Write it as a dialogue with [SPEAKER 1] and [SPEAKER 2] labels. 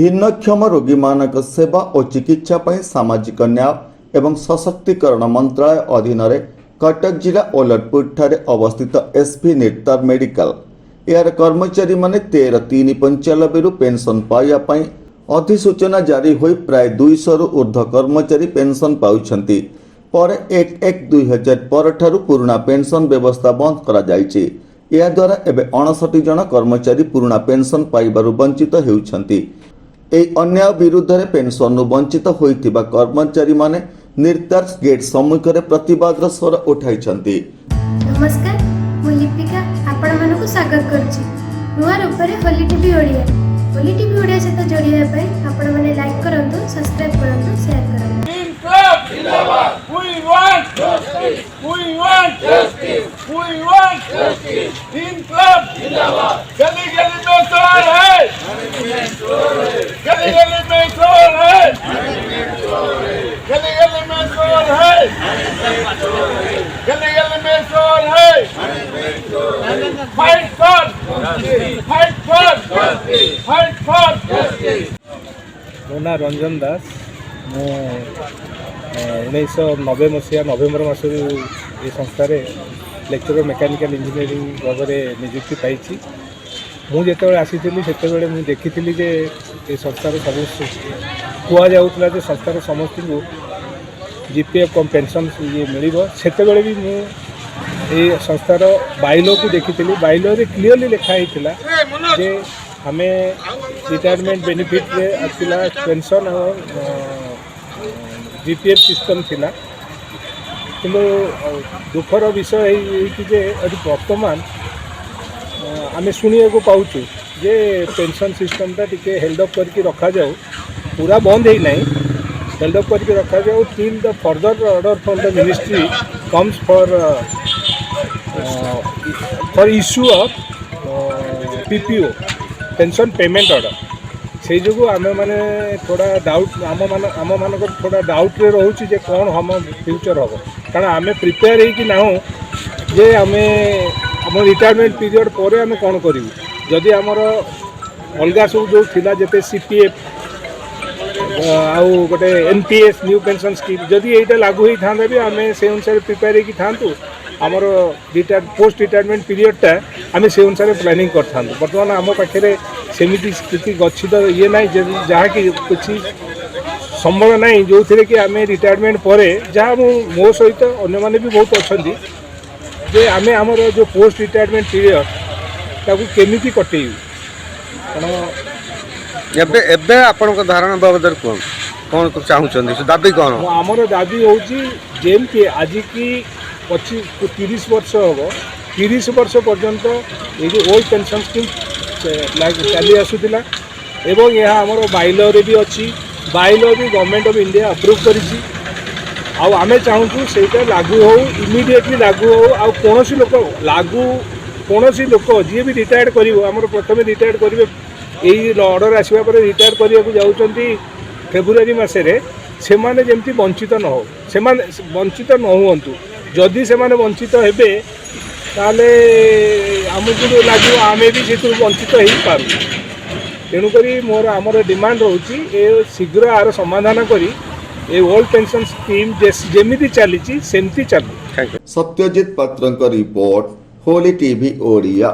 [SPEAKER 1] भिन्नक्षम रोगी मानक सेवा और चिकित्सा पर सामाजिक न्याय एवं सशक्तिकरण मंत्रालय अधीन कटक जिला ओलटपुर ठारे अवस्थित एसपी निर्तर मेडिकल यार कर्मचारी माने 13/3/95 पेंशन पाइबा अधिसूचना जारी होई प्राय 200 रु ऊर्ध्व कर्मचारी पेंशन पाउछंती। पर 1/1/2000 पर ठारू पुराना पेंशन व्यवस्था बंद करा जायछि। या द्वारा एबे 59 जन कर्मचारी पुराना पेंशन पाइबारु वंचित हेउछंती। एई अन्याय विरुद्ध रे पेंशन नु वंचित होइतिबा कर्मचारी माने निर्तार गेट सम्मुख रे प्रतिवाद स्वर उठाइछंती।
[SPEAKER 2] नमस्कार, मु लिपिका आपण मानको स्वागत करछि। नुआ रूपरे होली टीवी ओडिया सहित जोड़िया पाई आपण माने लाइक करंतु, सब्सक्राइब करंतु, शेयर करंतु।
[SPEAKER 3] जिंदाबाद, we want justice, we want justice, we want justice। जिंदाबाद, जिंदाबाद। गली गली में चोर है, गली गली में चोर है, गली गली में चोर है, गली गली में चोर है। Fight for justice, fight for justice, fight for justice।
[SPEAKER 4] मो ना रंजन दास। मु 1990 मसीहा नवेम्बर मस ये संस्थार लेक्चर मेकानिकल इंजीनियरिंग भाव में नियुक्ति पाई। मुझे आसी से देखी जे ये संस्थार सब कहला संस्थार समस्त को जीपीएफ कम पेंशन ये मिल से भी मुझे संस्थार बाइलो को देखी। बाइलो क्लीयरली लिखाई जे आम रिटायरमेंट बेनिफिट रे आसला पेंशन और जीपीएफ सिस्टम थिला। किंतु दुखर विषय ये वर्तमान आम शुणा को पाचु जे पेंशन सिस्टमटा टी हेल्डअप करके रखा जाऊ, पूरा बंद ही नहीं, हेल्डअप करके रखा जाऊ till the further order from the ministry comes for issue of PPO pension payment order. से जो आम मैंने थोड़ा डाउट आम मान थोड़ा डाउट रे रोचे जे कौन हम फ्यूचर हम, कारण आम प्रिपेयर हो कि ना जे आम रिटायरमेंट पीरियड पर आम कौन करूँ। जदि आमर अलग सब जो थिला जेते सीपीएफ आउ गोटे एनपीएस न्यू पेंशन स्कीम जदि यहाँ लागू होता भी आम से अनुसार प्रिपेयर होगी था आमर पोस्ट रिटायरमेंट पीरियडटा आम से अनुसार प्लानिंग करता। बर्तमान आम पाखे सेमिति स्थिति गच्छित ये ना जहाँकि कुछ संबल ना जो थे कि आम रिटायरमेंट पर जहाँ मो सहित अन्य मैंने भी बहुत अच्छा जे आम आमर जो पोस्ट रिटायरमेंट पीरियड ताकू केमिति कटेयु।
[SPEAKER 5] कारण धारणा बाबद कौन चाहूँ दाबी कौन
[SPEAKER 4] आमर दाबी हूँ जेमती आज की 30 वर्ष हम 30 वर्ष पर्यंत ये जो ओल्ड पेंशन स्कीम चली आसूला एवं यह आमर बाइलो भी अच्छी, बाइलो भी गवर्नमेंट ऑफ इंडिया अप्रूव करिछि। आमे चाहूँ से लागू हो इमिडिएटली लागू हो। आ कौन लोक लागू कौन लोक जी भी रिटायर्ड कर प्रथम रिटायर्ड करेंगे यही ऑर्डर आसवा पर रिटायर करने को जाऊँगी फेब्रुआरी मसरे से जमी वंचित न हो, से वंचित न हूँ। जदि से वंचित हेबे ताले आमको लगे आम भी से वंचित हो पार। तेणुक मोर आमर डिमांड रोचे शीघ्र आर समाधान करी ए ओल्ड पेंशन स्कीम जेमिति चली सेमती चलू।
[SPEAKER 1] सत्यजित पात्र रिपोर्ट होली टीवी ओडिया।